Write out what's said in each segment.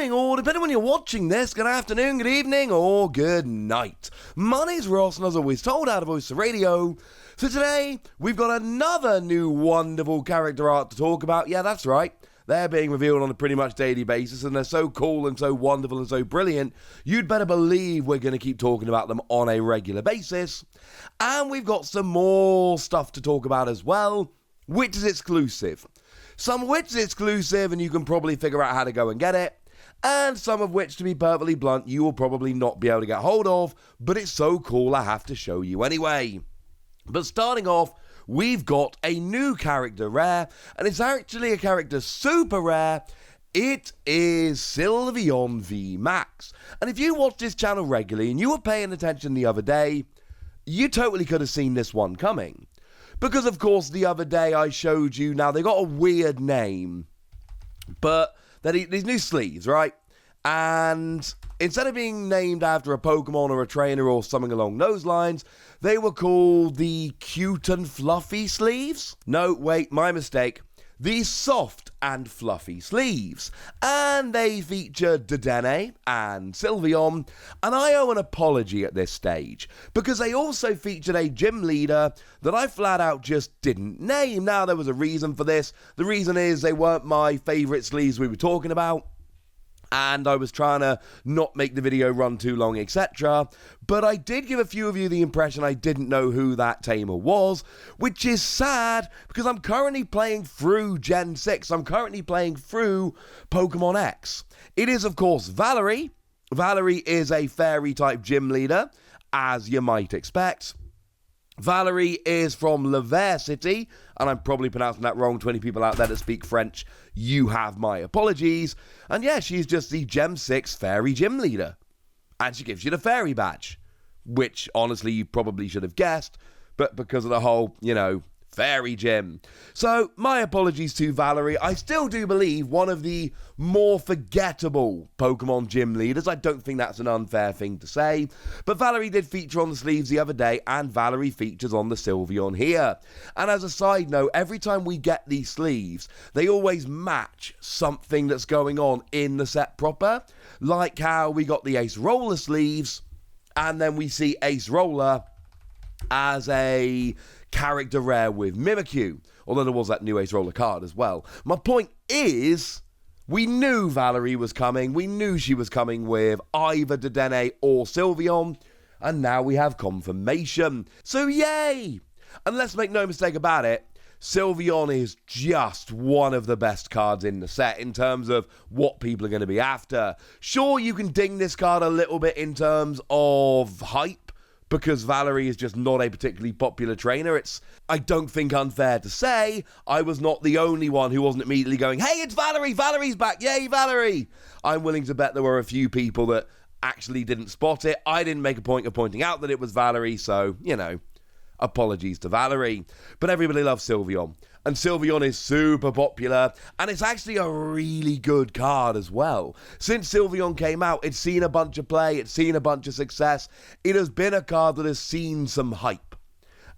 morning, or depending when you're watching this, good afternoon, good evening, or good night. My name's Ross, and as always told, out of Voice of Radio. So today, we've got another new wonderful character art to talk about. Yeah, that's right. They're being revealed on a pretty much daily basis, and they're so cool and so wonderful and so brilliant, you'd better believe we're going to keep talking about them on a regular basis. And we've got some more stuff to talk about as well, which is exclusive. Some of which is exclusive, and you can probably figure out how to go and get it. And some of which, to be perfectly blunt, you will probably not be able to get hold of, but it's so cool I have to show you anyway. But starting off, we've got a new character rare, and it's actually a character super rare. It is Sylveon VMAX. And if you watch this channel regularly and you were paying attention the other day, you totally could have seen this one coming. Because, of course, the other day I showed you, now they got a weird name, but these new sleeves, right? And instead of being named after a Pokemon or a trainer or something along those lines, they were called the Cute and Fluffy sleeves. No, wait, my mistake. The Soft and Fluffy sleeves. And they featured Dedenne and Sylveon. And I owe an apology at this stage, because they also featured a gym leader that I flat out just didn't name. Now, there was a reason for this. The reason is they weren't my favourite sleeves we were talking about, and I was trying to not make the video run too long, etc. But I did give a few of you the impression I didn't know who that tamer was, which is sad, because I'm currently playing through Gen 6. I'm currently playing through Pokemon X. It is, of course, Valerie. Valerie is a fairy-type gym leader, as you might expect. Valerie is from Lever City, and I'm probably pronouncing that wrong. 20 people out there that speak French, you have my apologies. And yeah, she's just the Gem 6 fairy gym leader. And she gives you the fairy badge, which honestly you probably should have guessed, but because of the whole, fairy gym. So, my apologies to Valerie. I still do believe one of the more forgettable Pokemon gym leaders. I don't think that's an unfair thing to say. But Valerie did feature on the sleeves the other day, and Valerie features on the Sylveon here. And as a side note, every time we get these sleeves, they always match something that's going on in the set proper. Like how we got the Ace Roller sleeves, and then we see Ace Roller as a character rare with Mimikyu, although there was that new Ace Roller card as well. My point is, we knew Valerie was coming, we knew she was coming with either Dedenne or Sylveon, and now we have confirmation. So yay! And let's make no mistake about it, Sylveon is just one of the best cards in the set in terms of what people are going to be after. Sure, you can ding this card a little bit in terms of hype, because Valerie is just not a particularly popular trainer. It's, I don't think, unfair to say, I was not the only one who wasn't immediately going, hey, it's Valerie, Valerie's back, yay, Valerie. I'm willing to bet there were a few people that actually didn't spot it. I didn't make a point of pointing out that it was Valerie, so, apologies to Valerie. But everybody loves Sylveon. And Sylveon is super popular, and it's actually a really good card as well. Since Sylveon came out, it's seen a bunch of play, it's seen a bunch of success. It has been a card that has seen some hype.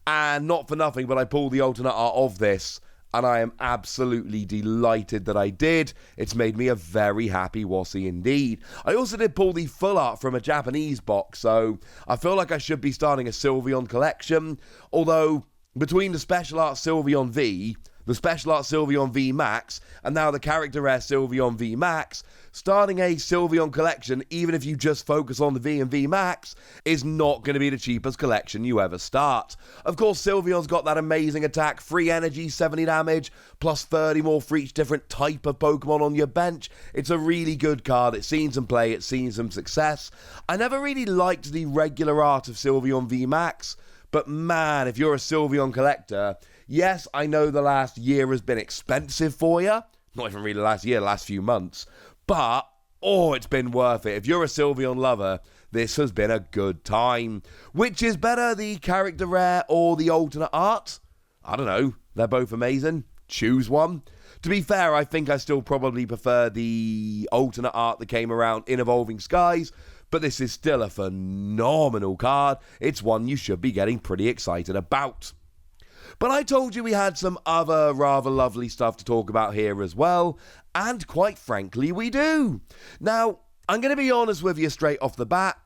And not for nothing, but I pulled the alternate art of this, and I am absolutely delighted that I did. It's made me a very happy Wassy indeed. I also did pull the full art from a Japanese box, so I feel like I should be starting a Sylveon collection, although between the Special Art Sylveon V, the Special Art Sylveon VMAX, and now the Character Rare Sylveon VMAX, starting a Sylveon collection, even if you just focus on the V and VMAX, is not going to be the cheapest collection you ever start. Of course, Sylveon's got that amazing attack, free energy, 70 damage, plus 30 more for each different type of Pokemon on your bench. It's a really good card. It's seen some play, it's seen some success. I never really liked the regular art of Sylveon VMAX, but man, if you're a Sylveon collector, yes, I know the last year has been expensive for you. Not even really the last year, the last few months. But, it's been worth it. If you're a Sylveon lover, this has been a good time. Which is better, the character rare or the alternate art? I don't know. They're both amazing. Choose one. To be fair, I think I still probably prefer the alternate art that came around in Evolving Skies, but this is still a phenomenal card. It's one you should be getting pretty excited about. But I told you we had some other rather lovely stuff to talk about here as well, and quite frankly we do. Now, I'm going to be honest with you straight off the bat.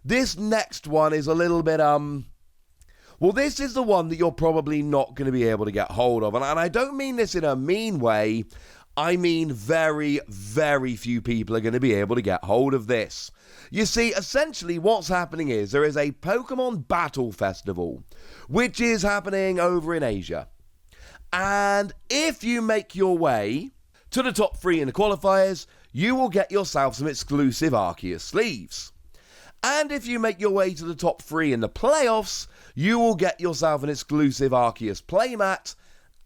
This next one is a little bit, well, this is the one that you're probably not going to be able to get hold of. And I don't mean this in a mean way. I mean very, very few people are going to be able to get hold of this. You see, essentially what's happening is there is a Pokemon Battle Festival, which is happening over in Asia. And if you make your way to the top 3 in the qualifiers, you will get yourself some exclusive Arceus sleeves. And if you make your way to the top 3 in the playoffs, you will get yourself an exclusive Arceus playmat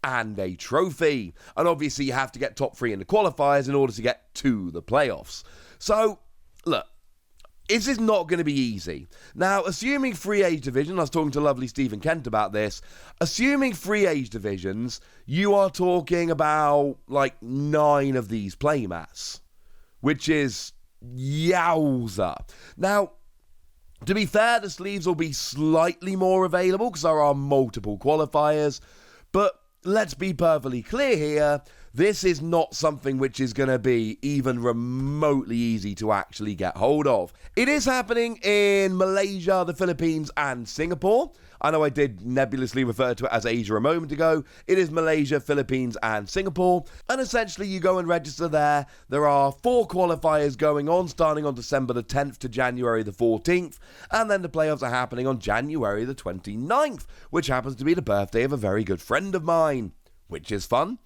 and a trophy. And obviously you have to get top 3 in the qualifiers in order to get to the playoffs. So, look, this is not going to be easy. Now, assuming free age division, I was talking to lovely Stephen Kent about this, assuming free age divisions, you are talking about like 9 of these playmats, which is yowza. Now, to be fair, the sleeves will be slightly more available because there are multiple qualifiers, but let's be perfectly clear here, this is not something which is going to be even remotely easy to actually get hold of. It is happening in Malaysia, the Philippines, and Singapore. I know I did nebulously refer to it as Asia a moment ago. It is Malaysia, Philippines, and Singapore. And essentially, you go and register there. There are 4 qualifiers going on, starting on December the 10th to January the 14th. And then the playoffs are happening on January the 29th, which happens to be the birthday of a very good friend of mine, which is fun.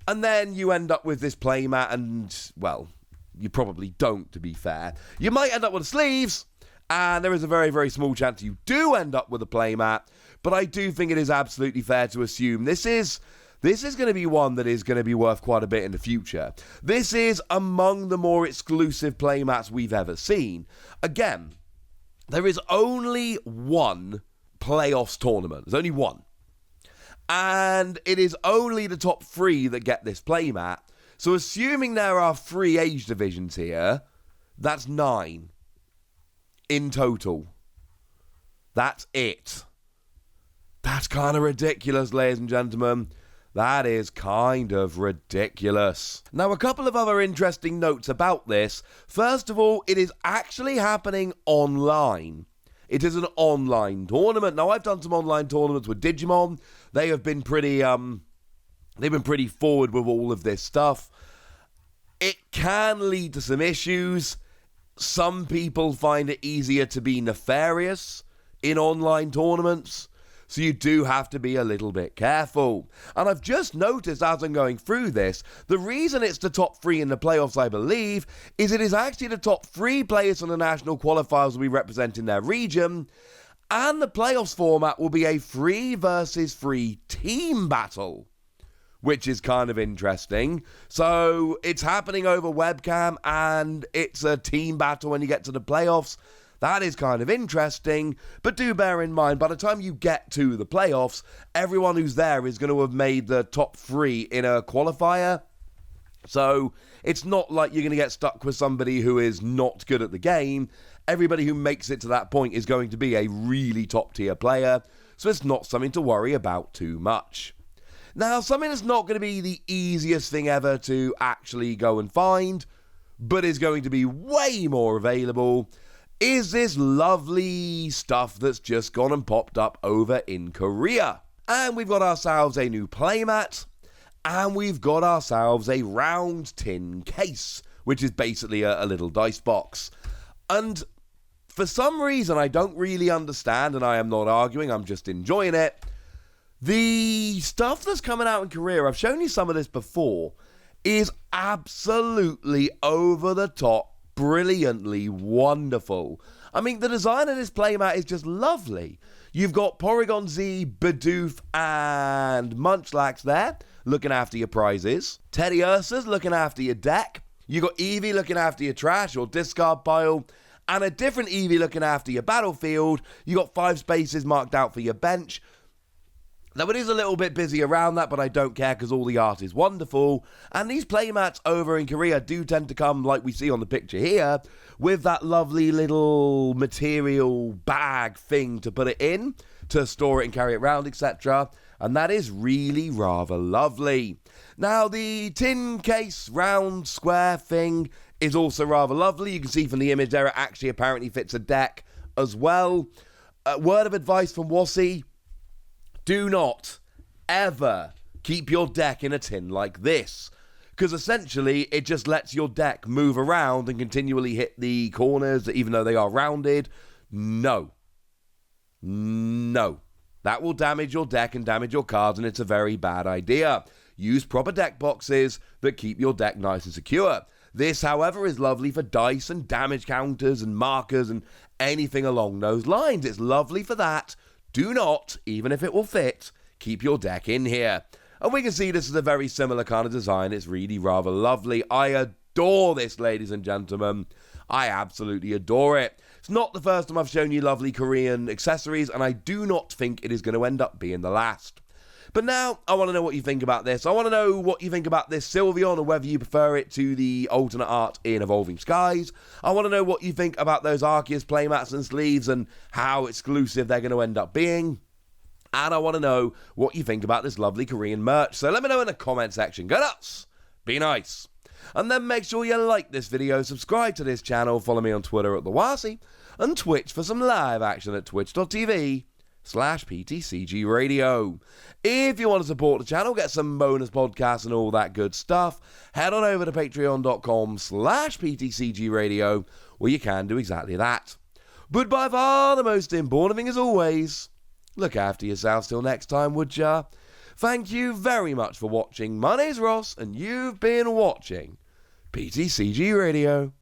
And then you end up with this playmat and, well, you probably don't, to be fair. You might end up with the sleeves, and there is a very, very small chance you do end up with a playmat, but I do think it is absolutely fair to assume this is going to be one that is going to be worth quite a bit in the future. This is among the more exclusive playmats we've ever seen. Again, there is only one playoffs tournament. There's only one. And it is only the top 3 that get this playmat. So assuming there are 3 age divisions here, that's 9 in total. That's it. That's kind of ridiculous, ladies and gentlemen. That is kind of ridiculous. Now, a couple of other interesting notes about this. First of all, it is actually happening online. It is an online tournament. Now, I've done some online tournaments with Digimon. They have been pretty, they've been pretty forward with all of this stuff. It can lead to some issues. Some people find it easier to be nefarious in online tournaments. So you do have to be a little bit careful. And I've just noticed as I'm going through this, the reason it's the top 3 in the playoffs, I believe, is it is actually the top 3 players on the national qualifiers will be representing their region. And the playoffs format will be a 3 versus 3 team battle, which is kind of interesting. So it's happening over webcam and it's a team battle when you get to the playoffs. That is kind of interesting, but do bear in mind, by the time you get to the playoffs, everyone who's there is going to have made the top 3 in a qualifier. So it's not like you're going to get stuck with somebody who is not good at the game. Everybody who makes it to that point is going to be a really top-tier player, so it's not something to worry about too much. Now, something that's not going to be the easiest thing ever to actually go and find, but is going to be way more available, is this lovely stuff that's just gone and popped up over in Korea. And we've got ourselves a new playmat, and we've got ourselves a round tin case, which is basically a little dice box. And for some reason I don't really understand, and I am not arguing, I'm just enjoying it, the stuff that's coming out in Korea, I've shown you some of this before, is absolutely over the top, brilliantly wonderful. I mean, the design of this playmat is just lovely. You've got Porygon Z, Bidoof, and Munchlax there, looking after your prizes. Teddy Ursa's looking after your deck. You got Eevee looking after your trash or discard pile, and a different Eevee looking after your battlefield. You got 5 spaces marked out for your bench. Now, it is a little bit busy around that, but I don't care because all the art is wonderful. And these playmats over in Korea do tend to come, like we see on the picture here, with that lovely little material bag thing to put it in, to store it and carry it around, etc. and that is really rather lovely. Now, the tin case round square thing is also rather lovely. You can see from the image there, it actually apparently fits a deck as well. Word of advice from Wassy: do not ever keep your deck in a tin like this, because essentially it just lets your deck move around and continually hit the corners, even though they are rounded. No. That will damage your deck and damage your cards, and it's a very bad idea. Use proper deck boxes that keep your deck nice and secure. This, however, is lovely for dice and damage counters and markers and anything along those lines. It's lovely for that. Do not, even if it will fit, keep your deck in here. And we can see this is a very similar kind of design. It's really rather lovely. I adore this, ladies and gentlemen. I absolutely adore it. It's not the first time I've shown you lovely Korean accessories, and I do not think it is going to end up being the last. But now, I want to know what you think about this. I want to know what you think about this Sylveon, or whether you prefer it to the alternate art in Evolving Skies. I want to know what you think about those Arceus playmats and sleeves, and how exclusive they're going to end up being. And I want to know what you think about this lovely Korean merch. So let me know in the comment section. Go nuts! Be nice! And then make sure you like this video, subscribe to this channel, follow me on Twitter at The Wassy, and Twitch for some live action at twitch.tv/PTCG Radio. If you want to support the channel, get some bonus podcasts and all that good stuff, head on over to patreon.com/PTCG Radio, where you can do exactly that. But by far the most important thing, as always, look after yourselves till next time, would ya? Thank you very much for watching. My name's Ross, and you've been watching PTCG Radio.